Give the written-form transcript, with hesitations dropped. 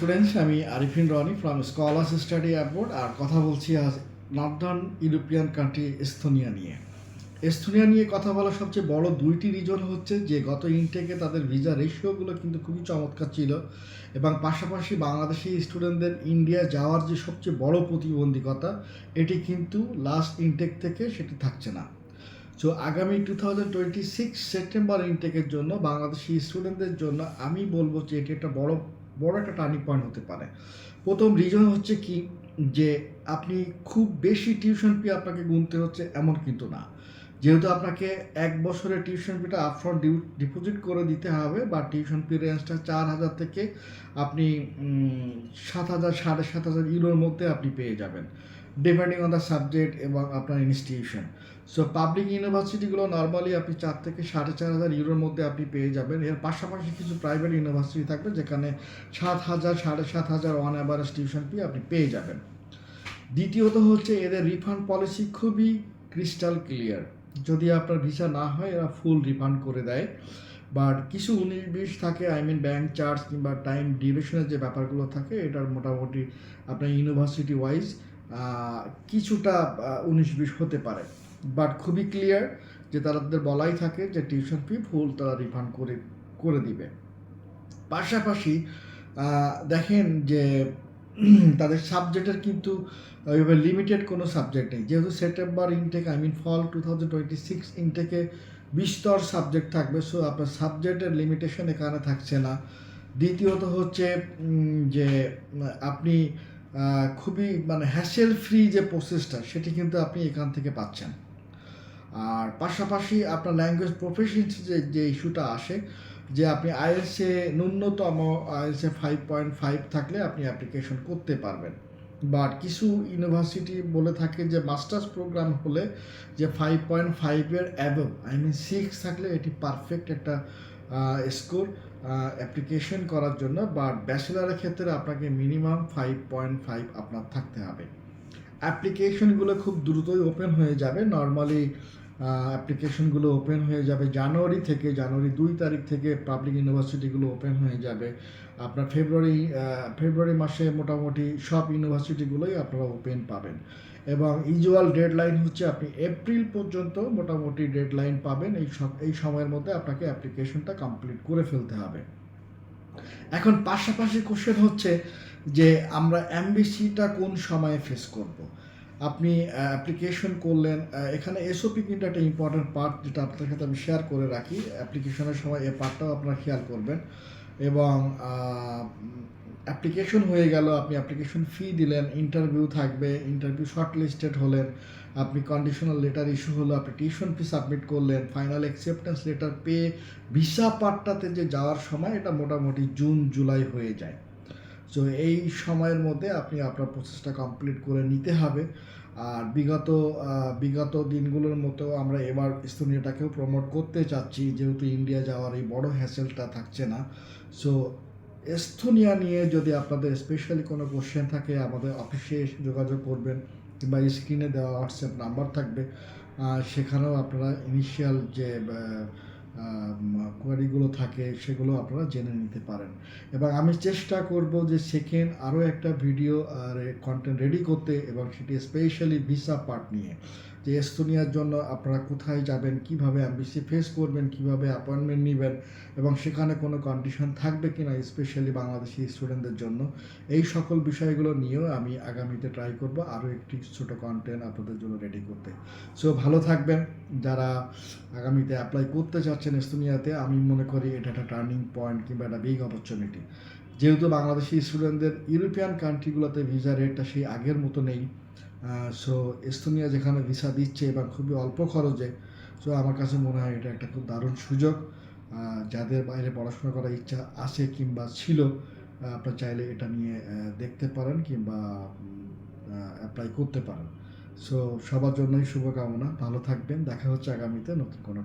Students, আমি Arifin Roni from Scholars Study Abroad. আর কথা বলছি আজ নর্দার্ন ইউরোপিয়ান কান্ট্রি এস্তোনিয়া নিয়ে। এস্তোনিয়া নিয়ে কথা বলার সবচেয়ে বড় দুইটি রিজন হচ্ছে যে গত ইনটেকে তাদের ভিসা রেশিওগুলো কিন্তু খুবই চমৎকার ছিল, এবং পাশাপাশি বাংলাদেশি স্টুডেন্টদের ইন্ডিয়া যাওয়ার যে সবচেয়ে বড় প্রতিবন্ধকতা, এটি কিন্তু লাস্ট ইনটেক থেকে সেটি থাকছে না। সো আগামী 2026 সেপ্টেম্বর ইনটেকের জন্য বাংলাদেশি স্টুডেন্টদের জন্য আমি বলবো যে এটি একটা বড় বড় একটা টার্নিং পয়েন্ট হতে পারে। প্রথম রিজন হচ্ছে কি, যে আপনি খুব বেশি টিউশন ফি আপনাকে গুনতে হচ্ছে এমন কিন্তু না। যেহেতু আপনাকে 1 বছরের টিউশন ফিটা আপফ্রন্ট ডিপোজিট করে দিতে হবে, বা টিউশন ফি রেঞ্জটা 4,000 থেকে আপনি 7,000 7,500 ইউরোর মধ্যে আপনি পেয়ে যাবেন, ডিপেন্ডিং অন দ্য সাবজেক্ট এবং আপনার ইনস্টিটিউশন। সো পাবলিক ইউনিভার্সিটিগুলো নর্মালি আপনি 4 থেকে 4,500 ইউরোর মধ্যে আপনি পেয়ে যাবেন। এর পাশাপাশি কিছু প্রাইভেট ইউনিভার্সিটি থাকবে যেখানে 7,000 7,500 অন অ্যাভারেজ টিউশন ফি আপনি পেয়ে যাবেন। দ্বিতীয়ত হচ্ছে এদের রিফান্ড পলিসি খুবই ক্রিস্টাল ক্লিয়ার। যদি আপনার ভিসা না হয় এরা ফুল রিফান্ড করে দেয়, বাট কিছু 19-20 থাকে, ব্যাংক চার্জ কিংবা টাইম ডিউরেশনের যে ব্যাপারগুলো থাকে, এটার মোটামুটি আপনার ইউনিভার্সিটি ওয়াইজ কিছুটা 19-20 হতে পারে। বাট খুবই ক্লিয়ার যে তাদের বলাই থাকে যে টিউশন ফি ফুল তারা রিফান্ড করে করে দিবে। পাশাপাশি দেখেন যে তাদের সাবজেক্টের কিন্তু ওইভাবে লিমিটেড কোনো সাবজেক্ট নেই। যেহেতু সেপ্টেম্বর ইনটেক ফল 2026 ইনটেকে 20স্তর সাবজেক্ট থাকবে, সো আপনার সাবজেক্টের লিমিটেশন এখানে থাকছে না। দ্বিতীয়ত হচ্ছে যে আপনি খুবই হ্যাসেল ফ্রি যে প্রসেসটা, সেটি কিন্তু আপনি এখান থেকে পাচ্ছেন। আর পাশাপাশি আপনার ল্যাঙ্গুয়েজ প্রফিসিয়েন্সি যে ইস্যুটা আসে, যে আপনি আইএলসে ন্যূনতম আইএলসে 5.5 থাকলে আপনি অ্যাপ্লিকেশন করতে পারবেন। বাট কিছু ইউনিভার্সিটি বলে থাকে যে মাস্টার্স প্রোগ্রাম হলে যে 5.5-এর অ্যাবভ 6 থাকলে এটি পারফেক্ট একটা স্কোর অ্যাপ্লিকেশন করার জন্য। বাট ব্যাচেলারের ক্ষেত্রে আপনাকে মিনিমাম 5.5 আপনার থাকতে হবে। অ্যাপ্লিকেশনগুলো খুব দ্রুতই ওপেন হয়ে যাবে। নর্মালি অ্যাপ্লিকেশনগুলো ওপেন হয়ে যাবে জানুয়ারি 2 তারিখ থেকে পাবলিক ইউনিভার্সিটিগুলো ওপেন হয়ে যাবে। আপনার ফেব্রুয়ারি মাসে মোটামুটি সব ইউনিভার্সিটিগুলোই আপনারা ওপেন পাবেন, এবং ইউজুয়াল ডেডলাইন হচ্ছে আপনি এপ্রিল পর্যন্ত মোটামুটি ডেডলাইন পাবেন। এই সময়ের মধ্যে আপনাকে অ্যাপ্লিকেশনটা কমপ্লিট করে ফেলতে হবে। এখন পাশাপাশি কোশ্চেন হচ্ছে যে আমরা এমবিসিটা কোন সময়ে ফেস করব। আপনি অ্যাপ্লিকেশন করলেন, এখানে এসওপি কিন্তু একটা ইম্পর্ট্যান্ট পার্ট, যেটা আপনার সাথে আমি শেয়ার করে রাখি। অ্যাপ্লিকেশনের সময় এই পার্টটাও আপনারা খেয়াল করবেন। এবং অ্যাপ্লিকেশন হয়ে গেল, আপনি অ্যাপ্লিকেশন ফি দিলেন, ইন্টারভিউ থাকবে, ইন্টারভিউ শর্ট লিস্টেড হলেন, আপনি কন্ডিশনাল লেটার ইস্যু হলো, আপনি টিউশন ফি সাবমিট করলেন, ফাইনাল অ্যাকসেপ্টেন্স লেটার পেয়ে ভিসা পার্টটাতে যে যাওয়ার সময়, এটা মোটামুটি জুন জুলাই হয়ে যায়। সো এই সময়ের মধ্যে আপনি আপনার প্রসেসটা কমপ্লিট করে নিতে হবে। আর বিগত দিনগুলোর মতো আমরা এবার এস্তোনিয়াটাকেও প্রমোট করতে চাচ্ছি, যেহেতু ইন্ডিয়া যাওয়ার এই বড় হ্যাসেলটা থাকছে না। সো এস্তোনিয়া নিয়ে যদি আপনাদের স্পেশালি কোনো কোশ্চেন থাকে, আমাদের অফিসে এসে যোগাযোগ করবেন, কিংবা স্ক্রিনে দেওয়া হোয়াটসঅ্যাপ নাম্বার থাকবে, সেখানেও আপনারা ইনিশিয়াল যে কোয়ারিগুলো থাকে সেগুলো আপনারা জেনে নিতে পারেন। এবং আমি চেষ্টা করব যে সেকেন্ড আরও একটা ভিডিও কন্টেন্ট রেডি করতে, এবং সেটি স্পেশালি ভিসা পার্ট নিয়ে, যে এস্তোনিয়ার জন্য আপনারা কোথায় যাবেন, কিভাবে এমবিসি ফেস করবেন, কিভাবে অ্যাপয়েন্টমেন্ট নেবেন, এবং সেখানে কোনো কন্ডিশন থাকবে কিনা স্পেশালি বাংলাদেশি স্টুডেন্টদের জন্য, এই সকল বিষয়গুলো নিয়েও আমি আগামীতে ট্রাই করব আরও একটি ছোটো কন্টেন্ট আপনাদের জন্য রেডি করতে। সো ভালো থাকবেন। যারা আগামীতে অ্যাপ্লাই করতে চাচ্ছেন এস্তোনিয়াতে, আমি মনে করি এটা একটা টার্নিং পয়েন্ট কিংবা একটা বিগ অপরচুনিটি। যেহেতু বাংলাদেশি স্টুডেন্টদের ইউরোপিয়ান কান্ট্রিগুলোতে ভিসা রেটটা সেই আগের মতো নেই, সো এস্তোনিয়া যেখানে ভিসা দিচ্ছে এবং খুবই অল্প খরচে, সো আমার কাছে মনে হয় এটা একটা খুব দারুণ সুযোগ। যাদের বাইরে পড়াশোনা করার ইচ্ছা আছে কিংবা ছিল, আপনারা চাইলে এটা নিয়ে দেখতে পারেন কিংবা অ্যাপ্লাই করতে পারেন। সো সবার জন্যই শুভকামনা, ভালো থাকবেন। দেখা হচ্ছে আগামীতে নতুন কোনো